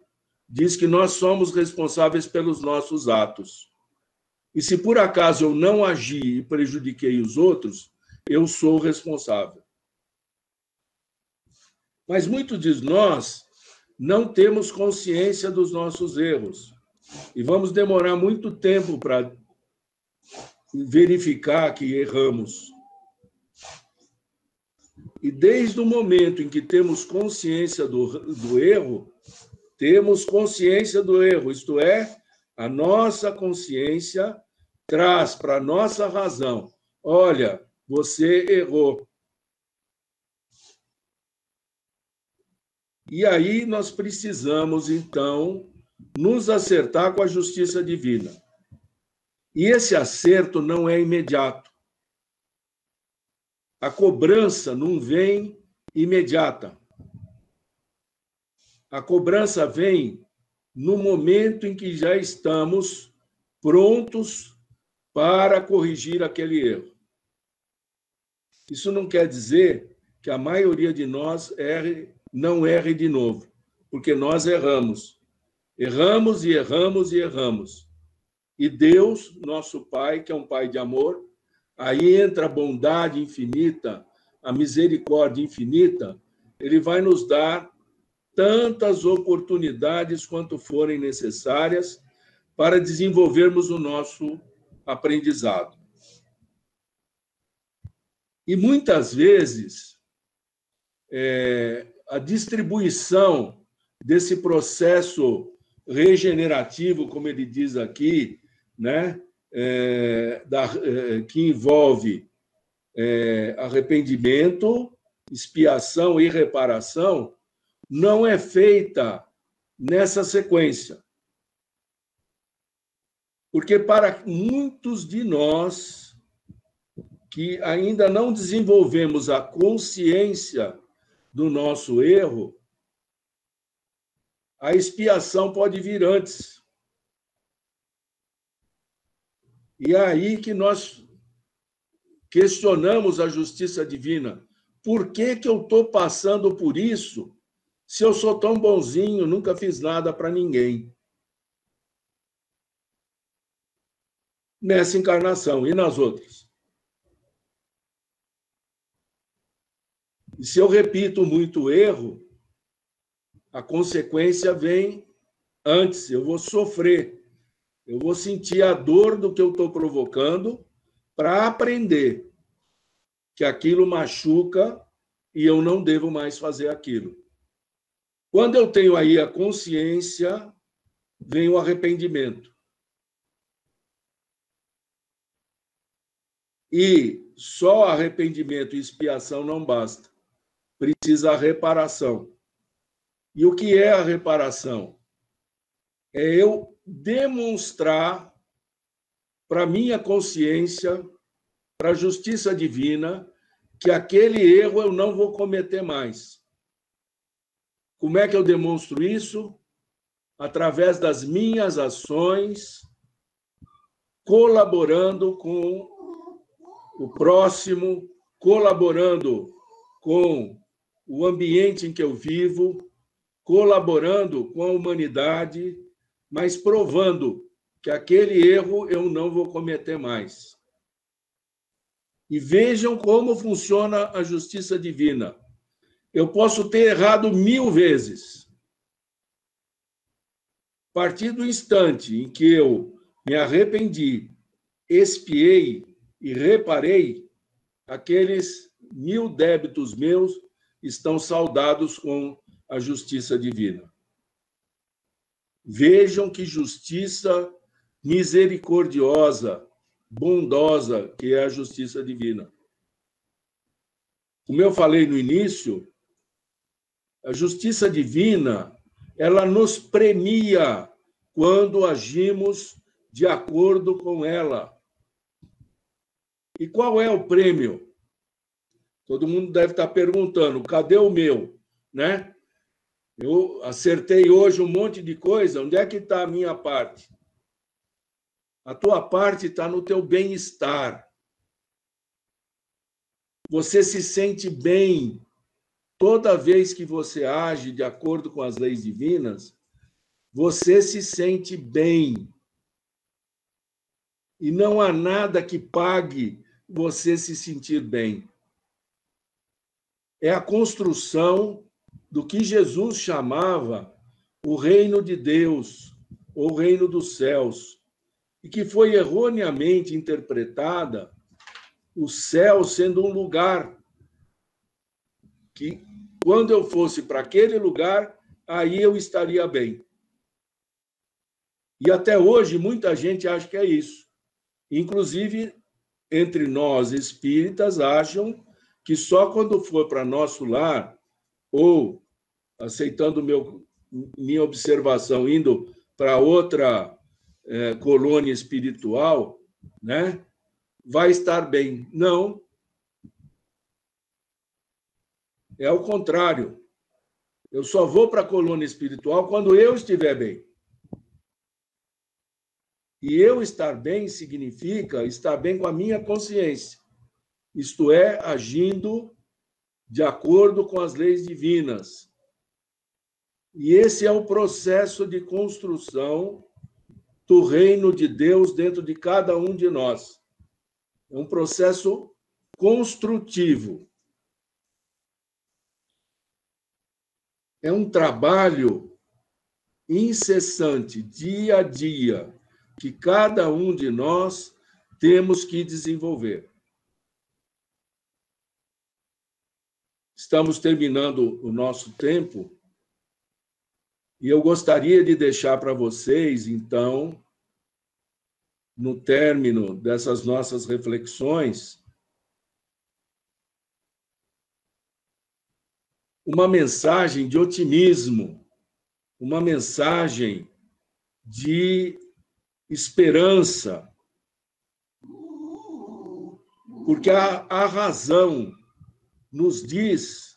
diz que nós somos responsáveis pelos nossos atos. E se por acaso eu não agi e prejudiquei os outros, eu sou responsável. Mas muitos de nós não temos consciência dos nossos erros. E vamos demorar muito tempo para verificar que erramos. E desde o momento em que temos consciência do erro, temos consciência do erro, isto é, a nossa consciência traz para a nossa razão: olha, você errou. E aí nós precisamos, então, nos acertar com a justiça divina. E esse acerto não é imediato. A cobrança não vem imediata. A cobrança vem no momento em que já estamos prontos para corrigir aquele erro. Isso não quer dizer que a maioria de nós não erre de novo, porque nós erramos. Erramos e erramos e erramos. E Deus, nosso Pai, que é um Pai de amor, aí entra a bondade infinita, a misericórdia infinita, Ele vai nos dar tantas oportunidades quanto forem necessárias para desenvolvermos o nosso aprendizado. E muitas vezes a distribuição desse processo regenerativo, como ele diz aqui, né, que envolve arrependimento, expiação e reparação, não é feita nessa sequência. Porque para muitos de nós que ainda não desenvolvemos a consciência do nosso erro, a expiação pode vir antes. E é aí que nós questionamos a justiça divina. Por que que eu estou passando por isso se eu sou tão bonzinho, nunca fiz nada para ninguém? Nessa encarnação e nas outras. E se eu repito muito erro, a consequência vem antes. Eu vou sofrer. Eu vou sentir a dor do que eu estou provocando para aprender que aquilo machuca e eu não devo mais fazer aquilo. Quando eu tenho aí a consciência, vem o arrependimento. E só arrependimento e expiação não basta. Precisa a reparação. E o que é a reparação? É eu demonstrar para a minha consciência, para a justiça divina, que aquele erro eu não vou cometer mais. Como é que eu demonstro isso? Através das minhas ações, colaborando com o próximo, colaborando com o ambiente em que eu vivo, colaborando com a humanidade, mas provando que aquele erro eu não vou cometer mais. E vejam como funciona a justiça divina. Eu posso ter errado 1000 vezes. A partir do instante em que eu me arrependi, expiei e reparei, aqueles 1000 débitos meus estão saldados com a justiça divina. Vejam que justiça misericordiosa, bondosa, que é a justiça divina. Como eu falei no início, a justiça divina, ela nos premia quando agimos de acordo com ela. E qual é o prêmio? Todo mundo deve estar perguntando, cadê o meu? Né? Eu acertei hoje um monte de coisa, onde é que está a minha parte? A tua parte está no teu bem-estar. Você se sente bem toda vez que você age de acordo com as leis divinas, você se sente bem. E não há nada que pague você se sentir bem. É a construção do que Jesus chamava o reino de Deus, ou o reino dos céus, e que foi erroneamente interpretada o céu sendo um lugar que, quando eu fosse para aquele lugar, aí eu estaria bem. E até hoje, muita gente acha que é isso. Inclusive, entre nós espíritas, acham que só quando for para nosso lar, ou aceitando minha observação, indo para outra colônia espiritual, né, vai estar bem. Não. É ao contrário. Eu só vou para a colônia espiritual quando eu estiver bem. E eu estar bem significa estar bem com a minha consciência. Isto é, agindo de acordo com as leis divinas. E esse é o processo de construção do reino de Deus dentro de cada um de nós. É um processo construtivo. É um trabalho incessante, dia a dia, que cada um de nós temos que desenvolver. Estamos terminando o nosso tempo e eu gostaria de deixar para vocês, então, no término dessas nossas reflexões, uma mensagem de otimismo, uma mensagem de esperança, porque a razão nos diz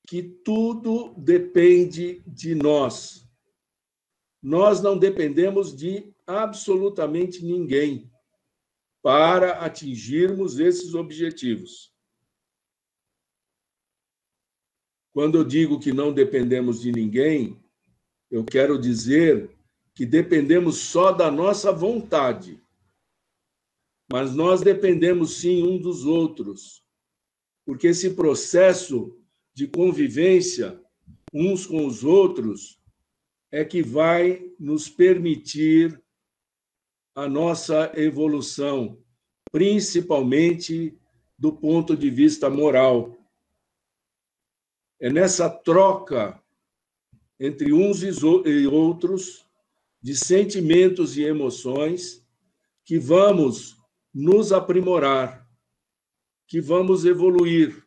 que tudo depende de nós. Nós não dependemos de absolutamente ninguém para atingirmos esses objetivos. Quando eu digo que não dependemos de ninguém, eu quero dizer que dependemos só da nossa vontade. Mas nós dependemos, sim, um dos outros. Porque esse processo de convivência uns com os outros é que vai nos permitir a nossa evolução, principalmente do ponto de vista moral. É nessa troca entre uns e outros, de sentimentos e emoções, que vamos nos aprimorar, que vamos evoluir.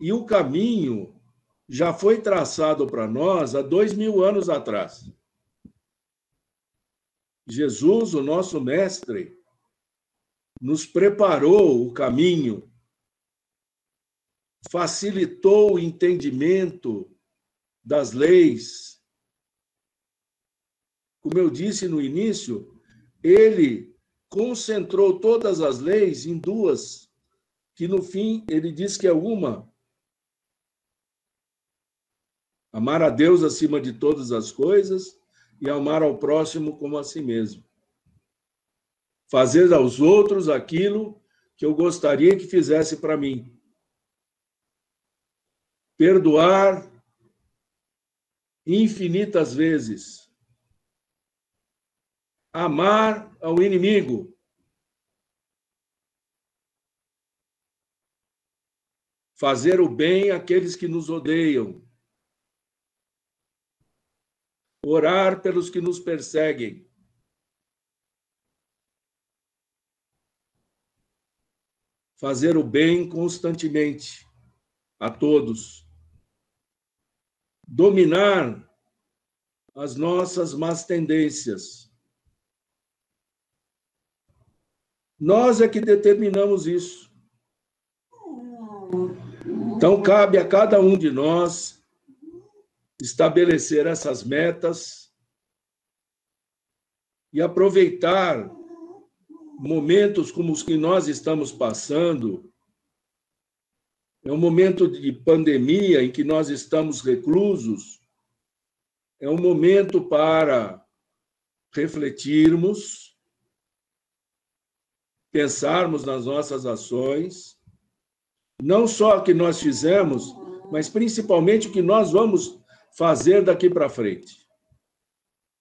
E o caminho já foi traçado para nós há 2000 anos atrás. Jesus, o nosso mestre, nos preparou o caminho, facilitou o entendimento das leis. Como eu disse no início, ele concentrou todas as leis em duas, que no fim ele diz que é uma: amar a Deus acima de todas as coisas e amar ao próximo como a si mesmo. Fazer aos outros aquilo que eu gostaria que fizesse para mim. Perdoar infinitas vezes. Amar ao inimigo. Fazer o bem àqueles que nos odeiam. Orar pelos que nos perseguem. Fazer o bem constantemente a todos. Dominar as nossas más tendências. Nós é que determinamos isso. Então, cabe a cada um de nós estabelecer essas metas e aproveitar momentos como os que nós estamos passando. É um momento de pandemia em que nós estamos reclusos. É um momento para refletirmos, pensarmos nas nossas ações, não só o que nós fizemos, mas principalmente o que nós vamos fazer daqui para frente.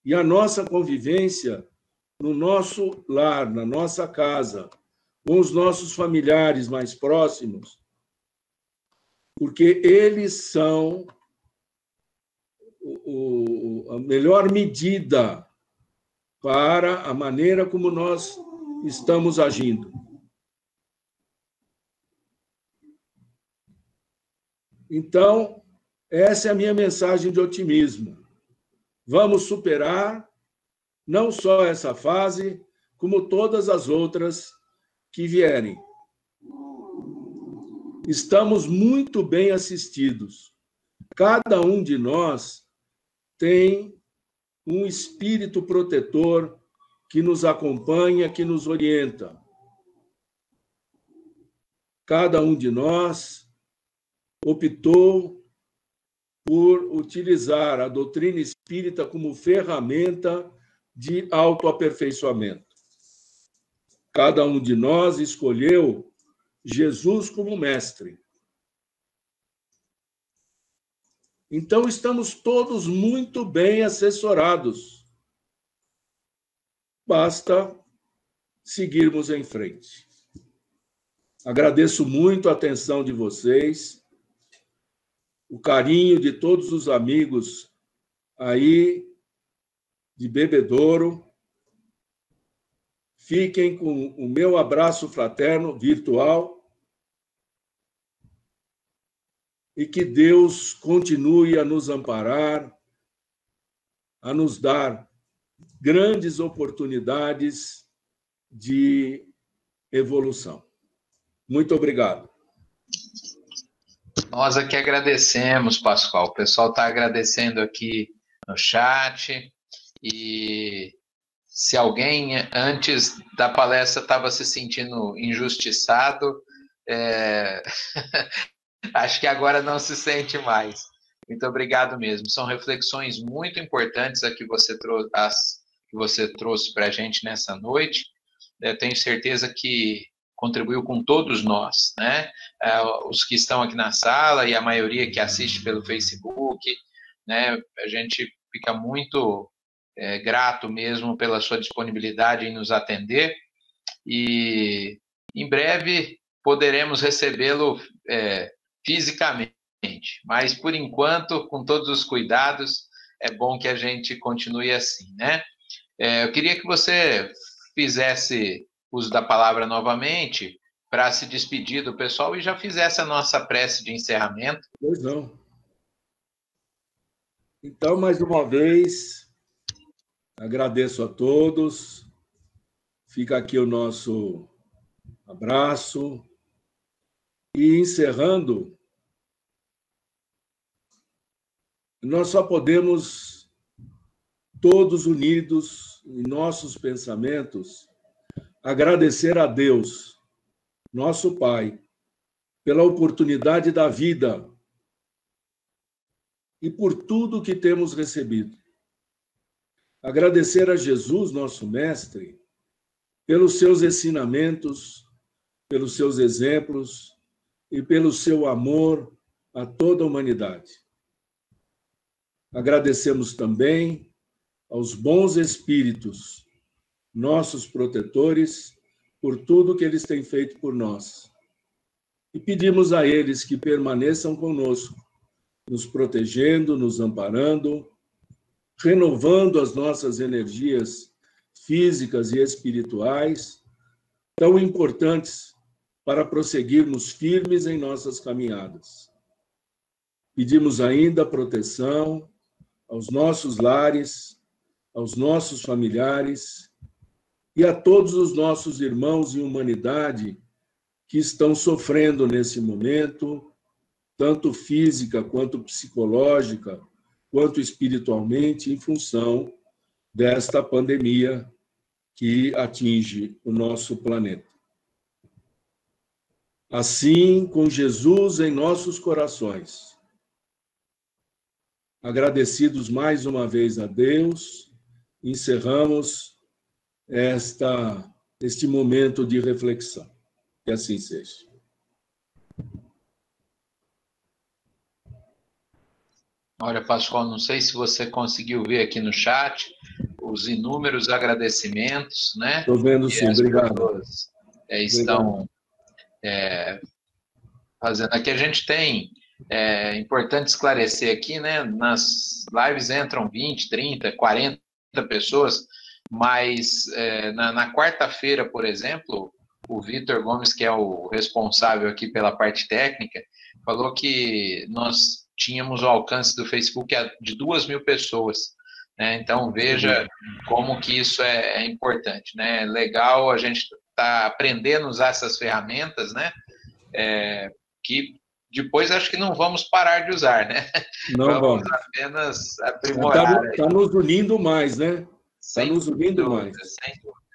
E a nossa convivência no nosso lar, na nossa casa, com os nossos familiares mais próximos, porque eles são a melhor medida para a maneira como nós estamos agindo. Então, essa é a minha mensagem de otimismo. Vamos superar não só essa fase, como todas as outras que vierem. Estamos muito bem assistidos. Cada um de nós tem um espírito protetor que nos acompanha, que nos orienta. Cada um de nós optou por utilizar a doutrina espírita como ferramenta de autoaperfeiçoamento. Cada um de nós escolheu Jesus como mestre. Então, estamos todos muito bem assessorados. Basta seguirmos em frente. Agradeço muito a atenção de vocês, o carinho de todos os amigos aí de Bebedouro. Fiquem com o meu abraço fraterno virtual e que Deus continue a nos amparar, a nos dar grandes oportunidades de evolução. Muito obrigado. Nós aqui agradecemos, Pascoal. O pessoal está agradecendo aqui no chat. E se alguém antes da palestra estava se sentindo injustiçado, acho que agora não se sente mais. Muito obrigado mesmo. São reflexões muito importantes a que você trouxe para a gente nessa noite. Eu tenho certeza que contribuiu com todos nós, né? Os que estão aqui na sala e a maioria que assiste pelo Facebook, né? A gente fica muito grato mesmo pela sua disponibilidade em nos atender e em breve poderemos recebê-lo fisicamente, mas por enquanto, com todos os cuidados, é bom que a gente continue assim, né? Eu queria que você fizesse uso da palavra novamente para se despedir do pessoal e já fizesse a nossa prece de encerramento. Pois não. Então, mais uma vez, agradeço a todos. Fica aqui o nosso abraço. E encerrando, nós só podemos, todos unidos em nossos pensamentos, agradecer a Deus, nosso Pai, pela oportunidade da vida e por tudo que temos recebido. Agradecer a Jesus, nosso Mestre, pelos seus ensinamentos, pelos seus exemplos e pelo seu amor a toda a humanidade. Agradecemos também aos bons espíritos, nossos protetores, por tudo que eles têm feito por nós. E pedimos a eles que permaneçam conosco, nos protegendo, nos amparando, renovando as nossas energias físicas e espirituais, tão importantes para prosseguirmos firmes em nossas caminhadas. Pedimos ainda proteção aos nossos lares, aos nossos familiares e a todos os nossos irmãos em humanidade que estão sofrendo nesse momento, tanto física quanto psicológica, quanto espiritualmente, em função desta pandemia que atinge o nosso planeta. Assim, com Jesus em nossos corações, agradecidos mais uma vez a Deus, encerramos este momento de reflexão. Que assim seja. Olha, Pascoal, não sei se você conseguiu ver aqui no chat os inúmeros agradecimentos, né? Estou vendo sim, obrigado. Estão fazendo. Aqui a gente tem, importante esclarecer aqui, né? Nas lives entram 20, 30, 40 pessoas, mas na quarta-feira, por exemplo, o Vitor Gomes, que é o responsável aqui pela parte técnica, falou que nós tínhamos o alcance do Facebook de 2.000 pessoas, né? Então, veja como que isso é importante, né? Legal a gente tá aprendendo a usar essas ferramentas, né? Que depois acho que não vamos parar de usar, né? Não vamos apenas aprimorar. Está nos unindo mais, né? Está nos unindo mais. Sem dúvida.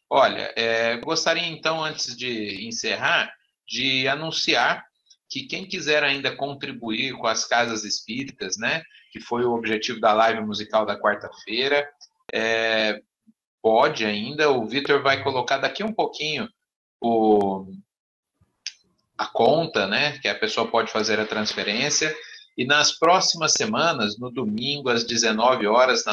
Olha, gostaria então, antes de encerrar, de anunciar que quem quiser ainda contribuir com as casas espíritas, né, que foi o objetivo da live musical da quarta-feira, pode ainda, o Vitor vai colocar daqui um pouquinho a conta, né, que a pessoa pode fazer a transferência, e nas próximas semanas, no domingo, às 19 horas,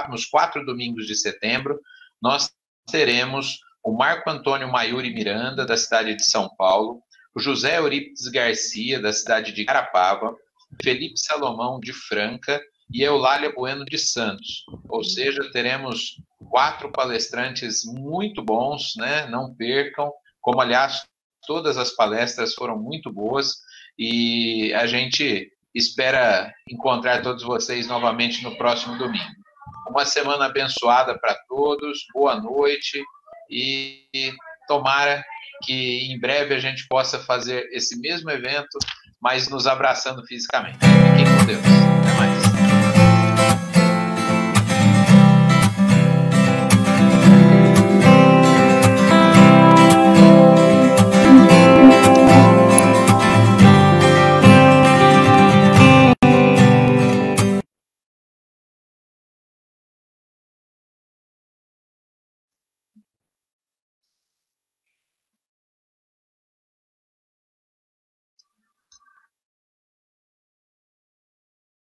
nos 4 domingos de setembro, nós teremos o Marco Antônio Maiuri Miranda, da cidade de São Paulo, o José Eurípides Garcia, da cidade de Carapava, Felipe Salomão, de Franca, e Eulália Bueno, de Santos. Ou seja, teremos 4 palestrantes muito bons, né? Não percam, como, aliás, todas as palestras foram muito boas, e a gente espera encontrar todos vocês novamente no próximo domingo. Uma semana abençoada para todos, boa noite, e tomara que em breve a gente possa fazer esse mesmo evento, mas nos abraçando fisicamente. Fiquem com Deus.